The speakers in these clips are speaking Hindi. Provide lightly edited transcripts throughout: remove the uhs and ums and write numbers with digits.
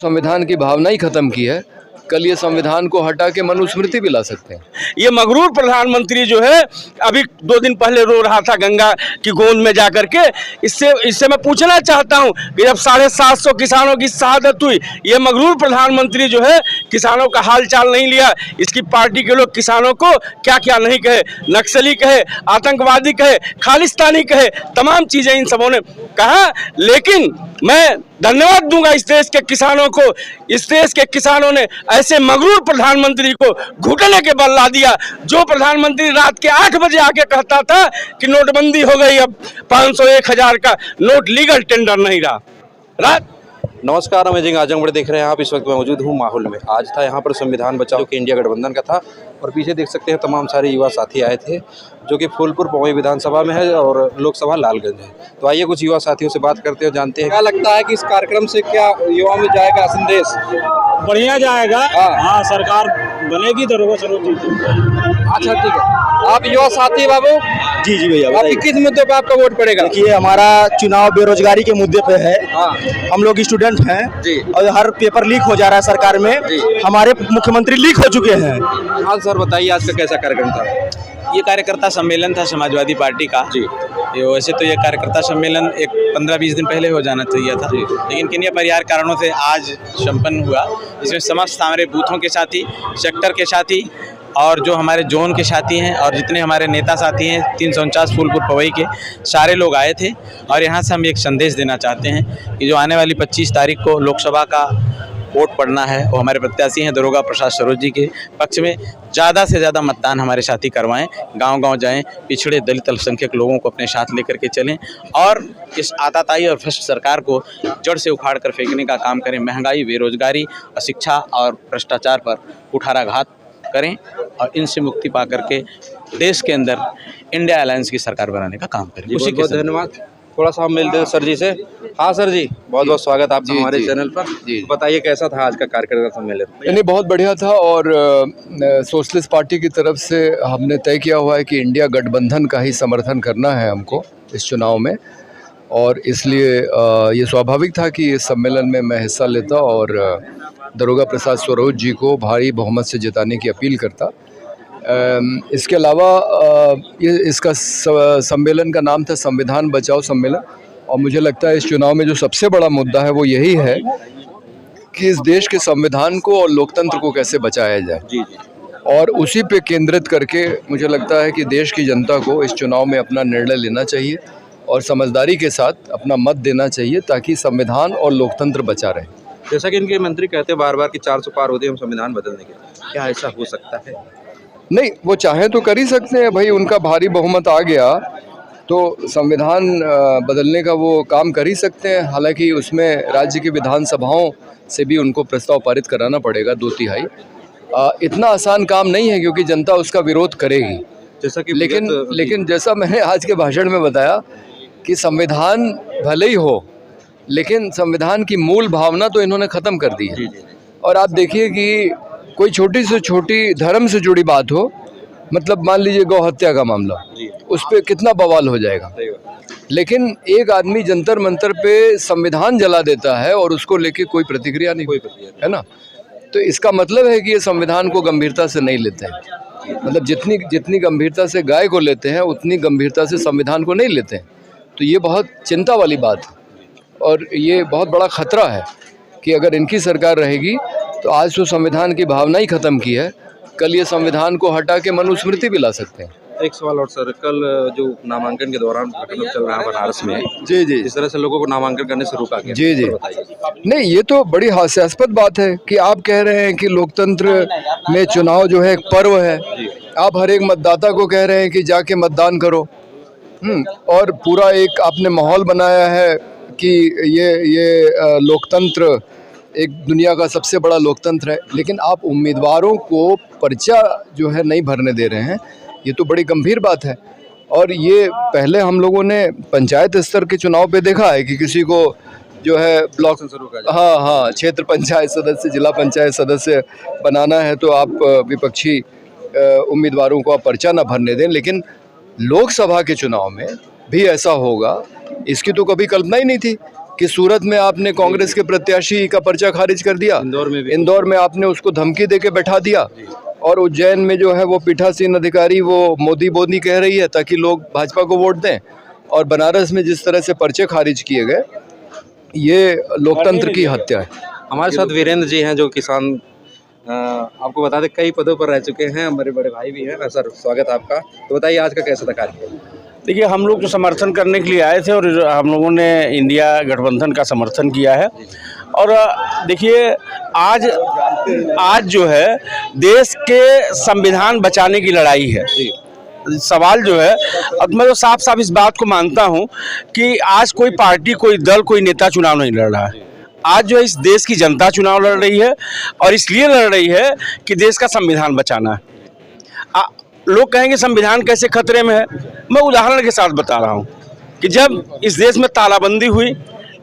संविधान की भावना ही खत्म की है। कल ये संविधान को हटा के मनुस्मृति भी ला सकते हैं। ये मगरूर प्रधानमंत्री जो है अभी 2 दिन पहले रो रहा था गंगा की गोद में जाकर के। इससे मैं पूछना चाहता हूं कि जब 750 किसानों की शहादत हुई, ये मगरूर प्रधानमंत्री जो है किसानों का हाल चाल नहीं लिया। इसकी पार्टी के लोग किसानों को क्या क्या नहीं कहे, नक्सली कहे, आतंकवादी कहे, खालिस्तानी कहे, तमाम चीजें इन सबों ने कहा। लेकिन मैं धन्यवाद दूंगा इस देश के किसानों को। इस देश के किसानों ने ऐसे मगरूर प्रधानमंत्री को घुटने के बल ला दिया। जो प्रधानमंत्री रात के 8 बजे आके कहता था कि नोटबंदी हो गई, अब 500 1000 का नोट लीगल टेंडर नहीं रहा। नमस्कार, अमेजिंग आजमगढ़ देख रहे हैं आप। इस वक्त मैं मौजूद हूँ माहौल में। आज था यहाँ पर संविधान बचाओ के इंडिया गठबंधन का था और पीछे देख सकते हैं तमाम सारे युवा साथी आए थे जो कि फूलपुर पवई विधानसभा में है और लोकसभा लालगंज है। तो आइए कुछ युवा साथियों से बात करते हैं, जानते हैं क्या लगता है कि इस कार्यक्रम से क्या युवा में जाएगा संदेश। बढ़िया जाएगा। हाँ, सरकार बनेगी तो रोको सरोज जी। अच्छा, ठीक है। आप युवा साथी बाबू? जी जी भैया, आपकी किस मुद्दे पे आपका वोट पड़ेगा? देखिए, हमारा चुनाव बेरोजगारी के मुद्दे पे है। हम लोग स्टूडेंट हैं जी। और हर पेपर लीक हो जा रहा है सरकार में। हमारे मुख्यमंत्री लीक हो चुके हैं। हाँ सर, बताइए आज का कैसा कार्यक्रम था? ये कार्यकर्ता सम्मेलन था समाजवादी पार्टी का जी। वैसे तो ये कार्यकर्ता सम्मेलन एक 15-20 दिन पहले हो जाना चाहिए था, लेकिन किन्हीं अपरिहार्य कारणों से आज संपन्न हुआ। इसमें समस्त हमारे बूथों के साथी, सेक्टर के साथी और जो हमारे जोन के साथी हैं और जितने हमारे नेता साथी हैं 349 फूलपुर पवई के सारे लोग आए थे। और यहाँ से हम एक संदेश देना चाहते हैं कि जो आने वाली 25 तारीख को लोकसभा का वोट पड़ना है, वो हमारे प्रत्याशी हैं दरोगा प्रसाद सरोज जी के पक्ष में। ज़्यादा से ज़्यादा मतदान हमारे साथी करवाएं, गांव-गांव जाएं, पिछड़े दलित अल्पसंख्यक लोगों को अपने साथ लेकर के चलें और इस आताताई और भ्रष्ट सरकार को जड़ से उखाड़ कर फेंकने का काम करें। महंगाई, बेरोजगारी, अशिक्षा और भ्रष्टाचार पर कुठाराघात करें और इनसे मुक्ति पा करके देश के अंदर इंडिया अलायंस की सरकार बनाने का काम करें। उसी के धन्यवाद। थोड़ा सा हम मिलते हैं सर जी से। हाँ सर जी, बहुत बहुत स्वागत आपका हमारे चैनल पर। जी बताइए कैसा था आज का कार्यक्रम सम्मेलन? नहीं, बहुत बढ़िया था और सोशलिस्ट पार्टी की तरफ से हमने तय किया हुआ है कि इंडिया गठबंधन का ही समर्थन करना है हमको इस चुनाव में। और इसलिए ये स्वाभाविक था कि इस सम्मेलन में मैं हिस्सा लेता और दरोगा प्रसाद सरोज जी को भारी बहुमत से जिताने की अपील करता। इसके अलावा इसका सम्मेलन का नाम था संविधान बचाओ सम्मेलन। और मुझे लगता है इस चुनाव में जो सबसे बड़ा मुद्दा है वो यही है कि इस देश के संविधान को और लोकतंत्र को कैसे बचाया जाए। जी जी। और उसी पे केंद्रित करके मुझे लगता है कि देश की जनता को इस चुनाव में अपना निर्णय लेना चाहिए और समझदारी के साथ अपना मत देना चाहिए ताकि संविधान और लोकतंत्र बचा रहे। जैसा कि इनके मंत्री कहते हैं बार बार कि 400 पार होते हम संविधान बदलने के, क्या ऐसा हो सकता है? नहीं, वो चाहे तो कर ही सकते हैं भाई। उनका भारी बहुमत आ गया तो संविधान बदलने का वो काम कर ही सकते हैं। हालांकि उसमें राज्य की विधानसभाओं से भी उनको प्रस्ताव पारित कराना पड़ेगा 2/3। इतना आसान काम नहीं है क्योंकि जनता उसका विरोध करेगी। जैसा कि लेकिन जैसा मैंने आज के भाषण में बताया कि संविधान भले ही हो लेकिन संविधान की मूल भावना तो इन्होंने ख़त्म कर दी है। और आप देखिए कि कोई छोटी से छोटी धर्म से जुड़ी बात हो, मतलब मान लीजिए गौ हत्या का मामला, उस पर कितना बवाल हो जाएगा। लेकिन एक आदमी जंतर मंतर पे संविधान जला देता है और उसको लेके कोई प्रतिक्रिया नहीं, है ना। तो इसका मतलब है कि ये संविधान को गंभीरता से नहीं लेते हैं। मतलब जितनी गंभीरता से गाय को लेते हैं उतनी गंभीरता से संविधान को नहीं लेते हैं। तो ये बहुत चिंता वाली बात है और ये बहुत बड़ा खतरा है कि अगर इनकी सरकार रहेगी तो आज तो संविधान की भावना ही खत्म की है, कल ये संविधान को हटा के मनुस्मृति भी ला सकते हैं। एक सवाल और सर, कल जो नामांकन के दौरान चल रहा है बनारस में, जी जी, इस तरह से लोगों को नामांकन करने से रोका गया। जी जी, नहीं, ये तो बड़ी हास्यास्पद बात है कि आप कह रहे हैं कि लोकतंत्र में चुनाव जो है एक पर्व है। आप हर एक मतदाता को कह रहे हैं कि जाके मतदान करो। और पूरा एक आपने माहौल बनाया है कि ये लोकतंत्र एक दुनिया का सबसे बड़ा लोकतंत्र है, लेकिन आप उम्मीदवारों को पर्चा जो है नहीं भरने दे रहे हैं। ये तो बड़ी गंभीर बात है। और ये पहले हम लोगों ने पंचायत स्तर के चुनाव पे देखा है कि किसी को जो है ब्लॉक, हाँ, क्षेत्र पंचायत सदस्य, जिला पंचायत सदस्य बनाना है तो आप विपक्षी उम्मीदवारों को आप पर्चा ना भरने दें। लेकिन लोकसभा के चुनाव में भी ऐसा होगा, इसकी तो कभी कल्पना ही नहीं थी कि सूरत में आपने कांग्रेस के प्रत्याशी का पर्चा खारिज कर दिया, इंदौर में आपने उसको धमकी देके बैठा दिया, और उज्जैन में जो है वो पीठासीन अधिकारी वो मोदी कह रही है ताकि लोग भाजपा को वोट दें, और बनारस में जिस तरह से पर्चे खारिज किए गए, ये लोकतंत्र की हत्या है। हमारे साथ वीरेंद्र जी हैं जो किसान आपको बता दें कई पदों पर रह चुके हैं, हमारे बड़े भाई भी हैं। सर स्वागत है आपका। तो बताइए आज का कैसा था कार्यक्रम? देखिए, हम लोग तो समर्थन करने के लिए आए थे और हम लोगों ने इंडिया गठबंधन का समर्थन किया है। और देखिए, आज जो है देश के संविधान बचाने की लड़ाई है। सवाल जो है, अब मैं तो साफ साफ इस बात को मानता हूं कि आज कोई पार्टी, कोई दल, कोई नेता चुनाव नहीं लड़ रहा है। आज जो है इस देश की जनता चुनाव लड़ रही है, और इसलिए लड़ रही है कि देश का संविधान बचाना है। लोग कहेंगे संविधान कैसे खतरे में है। मैं उदाहरण के साथ बता रहा हूं कि जब इस देश में तालाबंदी हुई,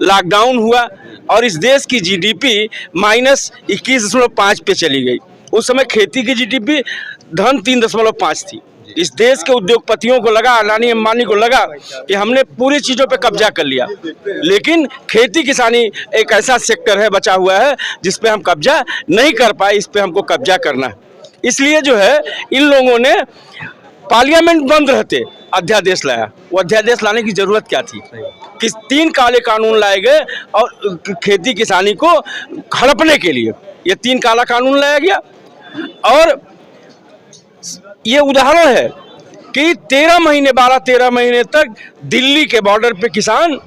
लॉकडाउन हुआ और इस देश की जीडीपी -21.5 पे चली गई, उस समय खेती की जीडीपी धन 3.5 थी। इस देश के उद्योगपतियों को लगा, अडानी अंबानी को लगा कि हमने पूरी चीज़ों पे कब्जा कर लिया, लेकिन खेती किसानी एक ऐसा सेक्टर है बचा हुआ है जिस पे हम कब्जा नहीं कर पाए, इस पे हमको कब्जा करना है। इसलिए जो है इन लोगों ने पार्लियामेंट बंद रहते अध्यादेश लाया। वो अध्यादेश लाने की ज़रूरत क्या थी कि 3 काले कानून लाए गए और खेती किसानी को हड़पने के लिए ये 3 काला कानून लाया गया। और ये उदाहरण है कि 12-13 महीने तक दिल्ली के बॉर्डर पे किसान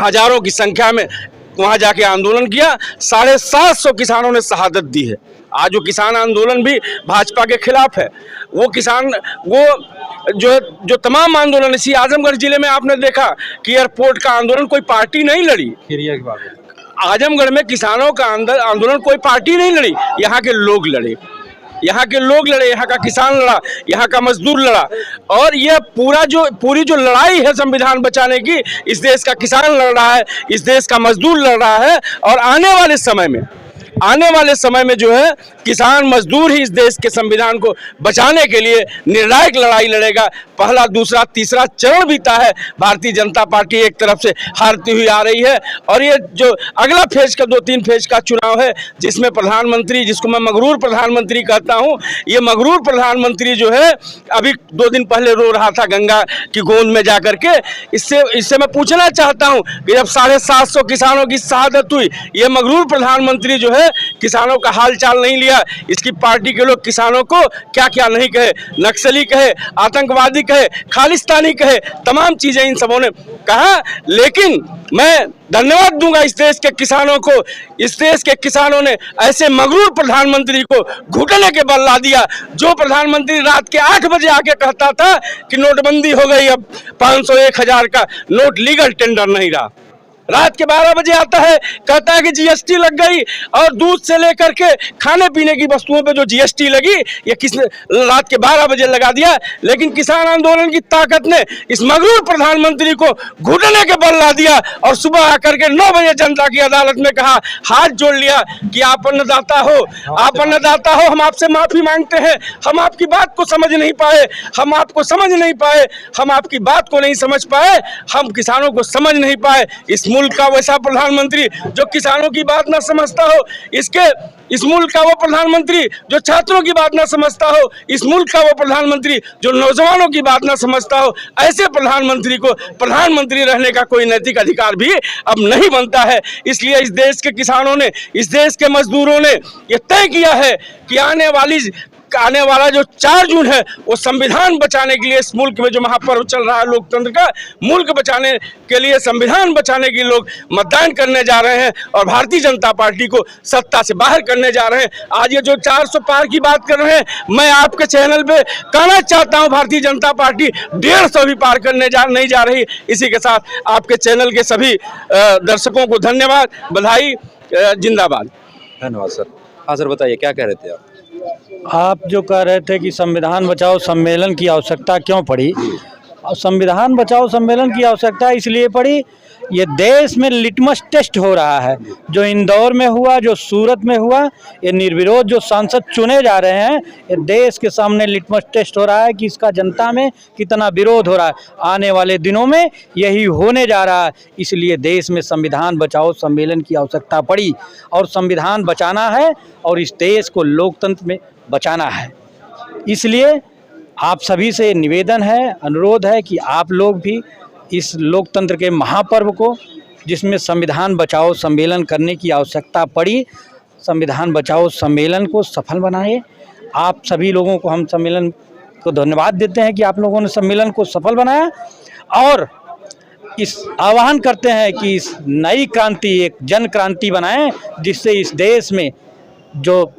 हजारों की संख्या में वहां जाके आंदोलन किया। 750 किसानों ने शहादत दी है। आज वो किसान आंदोलन भी भाजपा के खिलाफ है। वो किसान जो तमाम आंदोलन, इसी आजमगढ़ जिले में आपने देखा कि एयरपोर्ट का आंदोलन कोई पार्टी नहीं लड़ी। आजमगढ़ में किसानों का आंदोलन कोई पार्टी नहीं लड़ी, यहाँ के लोग लड़े। यहाँ के लोग लड़े, यहाँ का किसान लड़ा, यहाँ का मजदूर लड़ा। और यह पूरी जो लड़ाई है संविधान बचाने की, इस देश का किसान लड़ रहा है, इस देश का मजदूर लड़ रहा है। और आने वाले समय में जो है किसान मजदूर ही इस देश के संविधान को बचाने के लिए निर्णायक लड़ाई लड़ेगा। पहला, दूसरा, तीसरा चरण भी तय है। भारतीय जनता पार्टी एक तरफ से हारती हुई आ रही है, और ये जो अगला फेज का 2-3 फेज का चुनाव है, जिसमें प्रधानमंत्री, जिसको मैं मगरूर प्रधानमंत्री कहता हूँ, ये मगरूर प्रधानमंत्री जो है अभी 2 दिन पहले रो रहा था गंगा की गोंद में जाकर के। इससे मैं पूछना चाहता हूँ कि जब 750 किसानों की शहादत हुई, ये मगरूर प्रधानमंत्री जो है किसानों का हाल चाल नहीं लिया। इसकी पार्टी के लोग किसानों को क्या क्या नहीं कहे, नक्सली कहे, आतंकवादी कहे, खालिस्तानी कहे, तमाम चीजें इन सबों ने कहा। लेकिन मैं धन्यवाद दूंगा इस देश के किसानों को। इस देश के किसानों ने ऐसे मगरूर प्रधानमंत्री को घुटने के बल ला दिया। जो प्रधानमंत्री रात के 8 बजे आके कहता था कि नोटबंदी हो गई, अब 500-1000 का नोट लीगल टेंडर नहीं रहा, रात के 12 बजे आता है, कहता है कि जीएसटी लग गई, और दूध से लेकर के खाने पीने की वस्तुओं पे जो जीएसटी लगी, ये किसने रात के 12 बजे लगा दिया। लेकिन किसान आंदोलन की ताकत ने इस मगरूर प्रधानमंत्री को घुटने के बल ला दिया, और सुबह आकर के 9 बजे जनता की अदालत में कहा, हाथ जोड़ लिया कि आप अन्नदाता हो, हम आपसे माफी मांगते हैं। हम आपकी बात को समझ नहीं पाए, हम आपको समझ नहीं पाए, हम आपकी बात को नहीं समझ पाए, हम किसानों को समझ नहीं पाए। इस मुल्क का वैसा प्रधानमंत्री जो किसानों की बात ना समझता हो, इस मुल्क का वो प्रधानमंत्री जो छात्रों की बात ना समझता हो, इस मुल्क का वो प्रधानमंत्री जो नौजवानों की बात ना समझता हो, ऐसे प्रधानमंत्री को प्रधानमंत्री रहने का कोई नैतिक अधिकार भी अब नहीं बनता है। इसलिए इस देश के किसानों ने, इस देश के मजदूरों ने ये तय किया है कि आने वाला जो 4 जून है वो संविधान बचाने के लिए, इस मुल्क में जो महापर्व चल रहा है लोकतंत्र का, मुल्क बचाने के लिए, संविधान बचाने के लोग मतदान करने जा रहे हैं और भारतीय जनता पार्टी को सत्ता से बाहर करने जा रहे हैं। आज ये जो 400 पार की बात कर रहे हैं, मैं आपके चैनल पे कहना चाहता हूं भारतीय जनता पार्टी 150 भी पार करने नहीं जा रही। इसी के साथ आपके चैनल के सभी दर्शकों को धन्यवाद, बधाई, जिंदाबाद। धन्यवाद सर। हाँ सर, बताइए क्या कह रहे थे आप जो कह रहे थे कि संविधान बचाओ सम्मेलन की आवश्यकता क्यों पड़ी। और संविधान बचाओ सम्मेलन की आवश्यकता इसलिए पड़ी ये देश में लिटमस टेस्ट हो रहा है। जो इंदौर में हुआ, जो सूरत में हुआ, ये निर्विरोध जो सांसद चुने जा रहे हैं, ये देश के सामने लिटमस टेस्ट हो रहा है कि इसका जनता में कितना विरोध हो रहा है। आने वाले दिनों में यही होने जा रहा है। इसलिए देश में संविधान बचाओ सम्मेलन की आवश्यकता पड़ी और संविधान बचाना है और इस देश को लोकतंत्र में बचाना है। इसलिए आप सभी से निवेदन है, अनुरोध है कि आप लोग भी इस लोकतंत्र के महापर्व को, जिसमें संविधान बचाओ सम्मेलन करने की आवश्यकता पड़ी, संविधान बचाओ सम्मेलन को सफल बनाए। आप सभी लोगों को हम सम्मेलन को धन्यवाद देते हैं कि आप लोगों ने सम्मेलन को सफल बनाया और इस आह्वान करते हैं कि इस नई क्रांति एक जन क्रांति बनाएं, जिससे इस देश में जो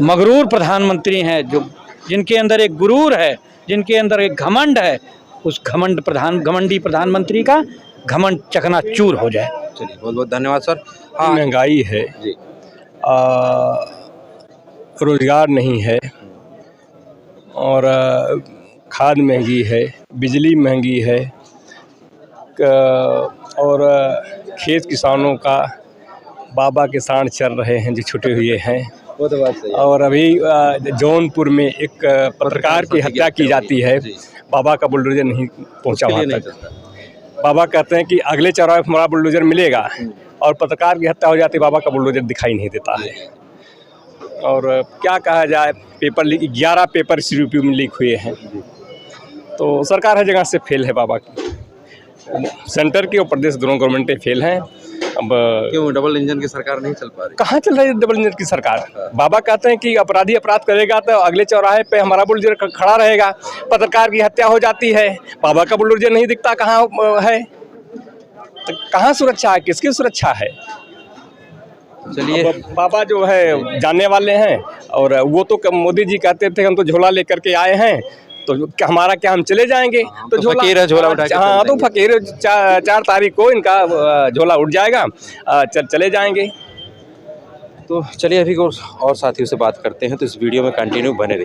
मगरूर प्रधानमंत्री हैं, जो जिनके अंदर एक गुरूर है, जिनके अंदर एक घमंड है, उस घमंडी प्रधानमंत्री का घमंड चकनाचूर हो जाए। चलिए, बहुत बहुत धन्यवाद सर। हाँ, महंगाई है जी, रोजगार नहीं है और खाद महंगी है, बिजली महंगी है और खेत किसानों का बाबा के साथ चल रहे हैं जो छुटे हुए हैं। वो तो बात सही है। और अभी जौनपुर में एक पत्रकार की हत्या की जाती है, बाबा का बुलडोजर नहीं पहुंचा वहाँ तक। बाबा कहते हैं कि अगले चौराहे पर हमारा बुलडोजर मिलेगा और पत्रकार की हत्या हो जाती है, बाबा का बुलडोजर दिखाई नहीं देता है। और क्या कहा जाए, पेपर लीक 11 पेपर इस यूपी में लीक हुए हैं। तो सरकार हर जगह से फेल है बाबा की, सेंटर की और प्रदेश दोनों गवर्नमेंटें फेल हैं। अब क्यों डबल इंजन की सरकार नहीं चल पा रही? कहाँ चल रही है डबल इंजन की सरकार? बाबा कहते हैं कि अपराधी अपराध करेगा तो अगले चौराहे पे हमारा बुलडोजर खड़ा रहेगा, पत्रकार की हत्या हो जाती है, बाबा का बुलडोजर नहीं दिखता कहाँ है, तो कहाँ सुरक्षा है, किसकी सुरक्षा है? चलिए, बाबा जो है जानने वाले हैं और वो तो मोदी जी कहते थे हम तो झोला लेकर के आए हैं, तो हमारा क्या हम चले जाएंगे? तो फकीर है, झोला उठा के हाँ, चल तो फकीर 4 तारीख को इनका झोला उठ जाएगा, चले जाएंगे। तो चलिए अभी और साथियों से बात करते हैं, तो इस वीडियो में कंटिन्यू बने रहिए।